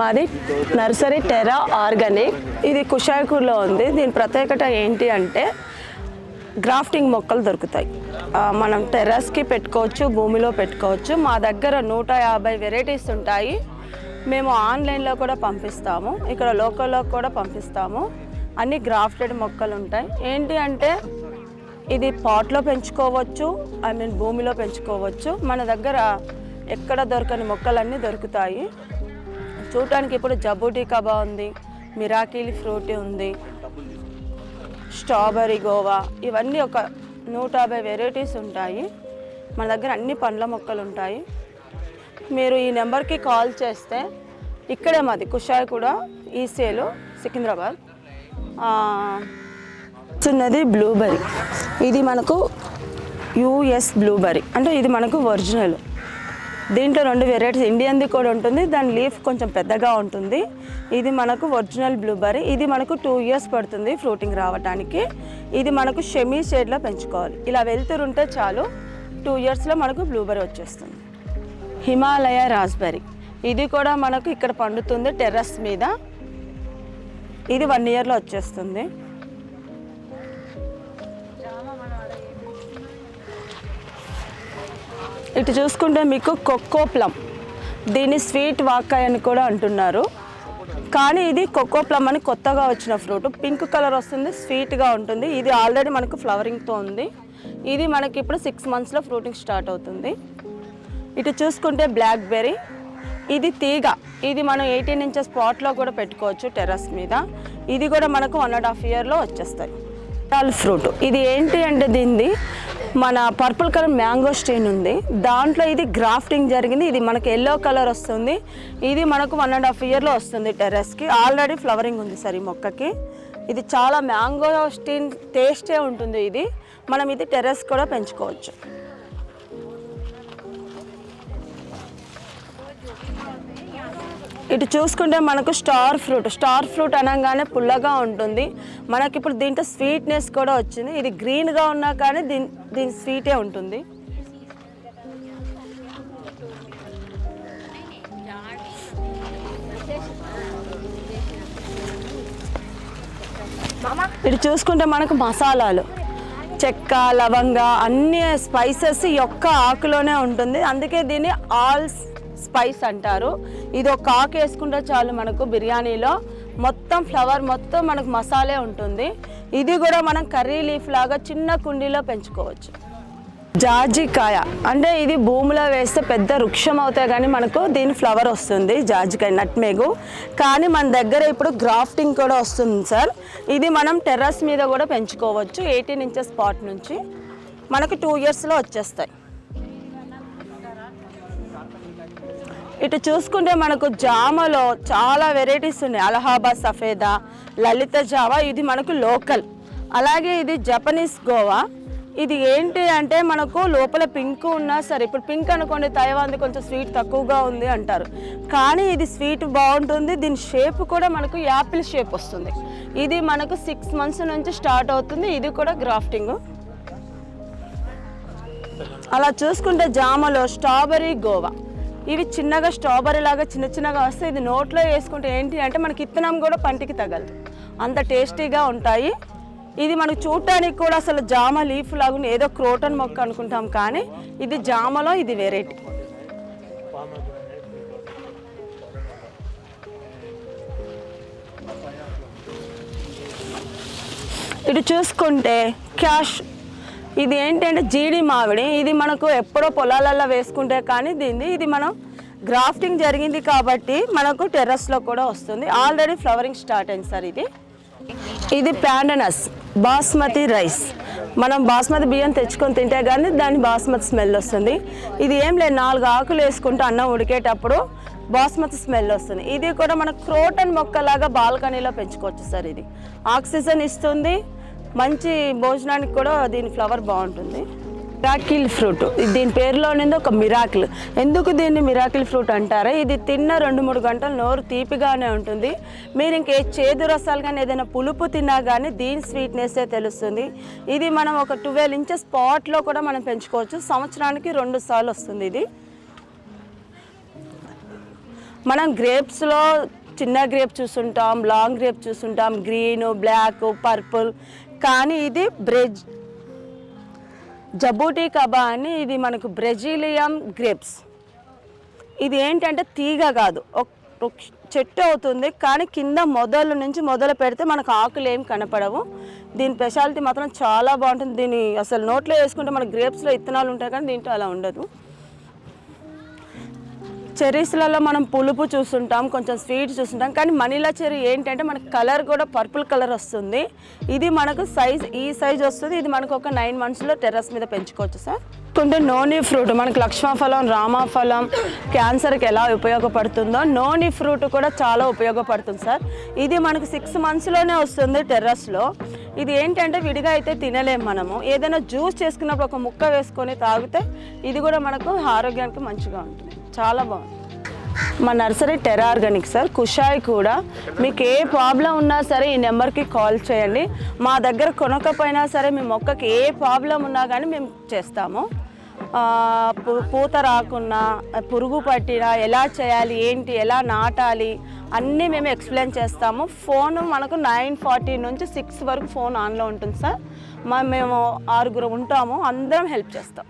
మాది nursery Tera organic. ఇది కుషాయికూర్లో ఉంది. దీని ప్రత్యేకత ఏంటి అంటే గ్రాఫ్టింగ్ మొక్కలు దొరుకుతాయి. మనం టెర్రస్కి పెట్టుకోవచ్చు, భూమిలో పెట్టుకోవచ్చు. మా దగ్గర 150 వెరైటీస్ ఉంటాయి. మేము ఆన్లైన్లో కూడా పంపిస్తాము, ఇక్కడ లోకల్లో కూడా పంపిస్తాము. అన్ని గ్రాఫ్టెడ్ మొక్కలు ఉంటాయి. ఏంటి అంటే ఇది పాట్లో పెంచుకోవచ్చు, భూమిలో పెంచుకోవచ్చు. మన దగ్గర ఎక్కడ దొరకని మొక్కలన్నీ దొరుకుతాయి. చూడటానికి ఇప్పుడు జబూటికా బాగుంది, మిరాకిల్ ఫ్రూట్ ఉంది, స్ట్రాబెర్రీ గోవా, ఇవన్నీ ఒక 150 వెరైటీస్ ఉంటాయి. మన దగ్గర అన్ని పండ్ల మొక్కలు ఉంటాయి. మీరు ఈ నెంబర్కి కాల్ చేస్తే, ఇక్కడే మాది కుషాయిగూడ ఈసేలు సికింద్రాబాద్. ఉన్నది బ్లూబెర్రీ. ఇది మనకు యుఎస్ బ్లూబెర్రీ, అంటే ఇది మనకు ఒరిజినల్. దీంట్లో 2 వెరైటీస్, ఇండియన్ది కూడా ఉంటుంది, దాని లీఫ్ కొంచెం పెద్దగా ఉంటుంది. ఇది మనకు ఒరిజినల్ బ్లూబెర్రీ. ఇది మనకు 2 years పడుతుంది ఫ్రూటింగ్ రావడానికి. ఇది మనకు షెమీ షేడ్లో పెంచుకోవాలి. ఇలా వెళ్తుంటే చాలు 2 yearsలో మనకు బ్లూబెర్రీ వచ్చేస్తుంది. హిమాలయ రాస్బెర్రీ, ఇది కూడా మనకు ఇక్కడ పండుతుంది టెర్రస్ మీద. ఇది 1 yearలో వచ్చేస్తుంది. ఇటు చూసుకుంటే మీకు కోకో ప్లమ్, దీన్ని స్వీట్ వాకాయ్ అని కూడా అంటున్నారు. కానీ ఇది కోకో ప్లమ్ అని కొత్తగా వచ్చిన ఫ్రూట్. పింక్ కలర్ వస్తుంది, స్వీట్గా ఉంటుంది. ఇది ఆల్రెడీ మనకు ఫ్లవరింగ్తో ఉంది. ఇది మనకి ఇప్పుడు 6 monthsలో ఫ్రూటింగ్ స్టార్ట్ అవుతుంది. ఇటు చూసుకుంటే బ్లాక్ బెర్రీ, ఇది తీగ. ఇది మనం 18 inches పాట్లో కూడా పెట్టుకోవచ్చు టెర్రస్ మీద. ఇది కూడా మనకు 1.5 yearలో వచ్చేస్తాయి. ఫ్రూట్, ఇది ఏంటి అంటే దీనిది మన పర్పుల్ కలర్ మ్యాంగో స్టెయిన్ ఉంది, దాంట్లో ఇది గ్రాఫ్టింగ్ జరిగింది. ఇది మనకు ఎల్లో కలర్ వస్తుంది. ఇది మనకు 1.5 yearలో వస్తుంది టెర్రస్కి. ఆల్రెడీ ఫ్లవరింగ్ ఉంది సార్ ఈ మొక్కకి. ఇది చాలా మ్యాంగో స్టెయిన్ టేస్టే ఉంటుంది. ఇది మనం ఇది టెర్రస్ కూడా పెంచుకోవచ్చు. ఇటు చూసుకుంటే మనకు స్టార్ ఫ్రూట్ అనగానే పుల్లగా ఉంటుంది. మనకి ఇప్పుడు దీంట్లో స్వీట్నెస్ కూడా వచ్చింది. ఇది గ్రీన్గా ఉన్నా కానీ దీని స్వీటే ఉంటుంది. ఇటు చూసుకుంటే మనకు మసాలాలు, చెక్క, లవంగ, అన్ని స్పైసెస్ ఈ ఒక్క ఆకులోనే ఉంటుంది. అందుకే దీన్ని ఆల్ స్పైస్ అంటారు. ఇది ఒక ఆకు వేసుకుంటే చాలు మనకు బిర్యానీలో మొత్తం ఫ్లవర్ మొత్తం మనకు మసాలే ఉంటుంది. ఇది కూడా మనం కర్రీ లీఫ్ లాగా చిన్న కుండీలో పెంచుకోవచ్చు. జాజికాయ అంటే ఇది భూమిలో వేస్తే పెద్ద వృక్షం అవుతాయి, కానీ మనకు దీని ఫ్లవర్ వస్తుంది. జాజికాయ నట్మేగు. కానీ మన దగ్గర ఇప్పుడు గ్రాఫ్టింగ్ కూడా వస్తుంది సార్. ఇది మనం టెర్రస్ మీద కూడా పెంచుకోవచ్చు. 18 inches పాట్ నుంచి మనకు 2 yearsలో వచ్చేస్తాయి. ఇటు చూసుకుంటే మనకు జామలో చాలా వెరైటీస్ ఉన్నాయి. అలహాబాద్ సఫేదా, లలిత జావా, ఇది మనకు లోకల్. అలాగే ఇది జపనీస్ గోవా. ఇది ఏంటి అంటే మనకు లోపల పింక్ ఉన్నా సరే, ఇప్పుడు పింక్ అనుకోండి తైవాన్ది కొంచెం స్వీట్ తక్కువగా ఉంది అంటారు, కానీ ఇది స్వీట్ బాగుంటుంది. దీని షేప్ కూడా మనకు యాపిల్ షేప్ వస్తుంది. ఇది మనకు 6 months నుంచి స్టార్ట్ అవుతుంది. ఇది కూడా గ్రాఫ్టింగ్. అలా చూసుకుంటే జామలో స్ట్రాబెర్రీ గోవా, ఇవి చిన్నగా స్ట్రాబెర్రీ లాగా చిన్నగా వస్తే ఇది నోట్లో వేసుకుంటే ఏంటి అంటే మనకి ఇత్తనం కూడా పంటికి తగలదు, అంత టేస్టీగా ఉంటాయి. ఇది మనకు చూడటానికి కూడా అసలు జామ లీఫ్ లాగా ఏదో క్రోటన్ మొక్క అనుకుంటాం, కానీ ఇది జామలో ఇది వెరైటీ. ఇటు చూసుకుంటే క్యాష్, ఇది ఏంటంటే జీడి మామిడి. ఇది మనకు ఎప్పుడో పొలాలలో వేసుకుంటే కానీ ఇది మనం గ్రాఫ్టింగ్ జరిగింది కాబట్టి మనకు టెర్రస్లో కూడా వస్తుంది. ఆల్రెడీ ఫ్లవరింగ్ స్టార్ట్ అయింది సార్. ఇది ప్యాండనస్ బాస్మతి రైస్. మనం బాస్మతి బియ్యం తెచ్చుకొని తింటే కానీ దాని బాస్మతి స్మెల్ వస్తుంది. ఇది ఏం లేదు, 4 ఆకులు వేసుకుంటే అన్నం ఉడికేటప్పుడు బాస్మతి స్మెల్ వస్తుంది. ఇది కూడా మనకు క్రోటన్ మొక్కలాగా బాల్కనీలో పెంచుకోవచ్చు సార్. ఇది ఆక్సిజన్ ఇస్తుంది, మంచి భోజనానికి కూడా దీని ఫ్లవర్ బాగుంటుంది. మిరాకిల్ ఫ్రూట్, దీని పేరులోనింది ఒక మిరాకిల్. ఎందుకు దీన్ని మిరాకిల్ ఫ్రూట్ అంటారా? ఇది తిన్న 2-3 గంటలు నోరు తీపిగానే ఉంటుంది. మీరు ఇంకే చేదు రసాలు కానీ ఏదైనా పులుపు తిన్నా కానీ దీని స్వీట్నెస్సే తెలుస్తుంది. ఇది మనం ఒక 12 inches పాట్లో కూడా మనం పెంచుకోవచ్చు. సంవత్సరానికి 2 సార్లు వస్తుంది ఇది. మనం గ్రేప్స్లో చిన్న గ్రేప్ చూస్తుంటాం, లాంగ్ గ్రేప్ చూస్తుంటాం, గ్రీన్, బ్లాక్, పర్పుల్. కానీ ఇది జబూటీ కబా అని, ఇది మనకు బ్రెజిలియం గ్రేప్స్. ఇది ఏంటంటే తీగ కాదు, ఒక చెట్టు అవుతుంది, కానీ కింద మొదలు పెడితే మనకు ఆకులు ఏం కనపడవు. దీని స్పెషాలిటీ మాత్రం చాలా బాగుంటుంది. దీన్ని అసలు నోట్లో వేసుకుంటే మన గ్రేప్స్లో ఇత్తనాలు ఉంటాయి, కానీ దీంట్లో అలా ఉండదు. చెర్రీస్లలో మనం పులుపు చూస్తుంటాం, కొంచెం స్వీట్ చూస్తుంటాం, కానీ మనీలా చెర్రీ ఏంటంటే మనకి కలర్ కూడా పర్పుల్ కలర్ వస్తుంది. ఇది మనకు ఈ సైజ్ వస్తుంది. ఇది మనకు ఒక 9 monthsలో టెర్రస్ మీద పెంచుకోవచ్చు సార్. కొంటే నోని ఫ్రూట్ మనకు లక్ష్మఫలం, రామఫలం క్యాన్సర్కి ఎలా ఉపయోగపడుతుందో నోని ఫ్రూట్ కూడా చాలా ఉపయోగపడుతుంది సార్. ఇది మనకు 6 monthsలోనే వస్తుంది టెర్రస్లో. ఇది ఏంటంటే విడిగా అయితే తినలేము మనము. ఏదైనా జ్యూస్ చేసుకున్నప్పుడు ఒక ముక్క వేసుకొని తాగితే ఇది కూడా మనకు ఆరోగ్యానికి మంచిగా ఉంటుంది. చాలా బాగుంది. మా నర్సరీ టెర్రా ఆర్గానిక్ సార్. కుషాయి కూడా. మీకు ఏ ప్రాబ్లం ఉన్నా సరే ఈ నెంబర్కి కాల్ చేయండి. మా దగ్గర కొనకపోయినా సరే మీ మొక్కకి ఏ ప్రాబ్లం ఉన్నా కానీ మేము చేస్తాము. పూత రాకున్నా, పురుగు పట్టినా ఎలా చేయాలి, ఏంటి, ఎలా నాటాలి అన్నీ మేము ఎక్స్ప్లెయిన్ చేస్తాము. ఫోన్ మనకు 9:40 నుంచి 6 వరకు ఫోన్ ఆన్లో ఉంటుంది సార్. మేము 6 ఉంటాము, అందరం హెల్ప్ చేస్తాం.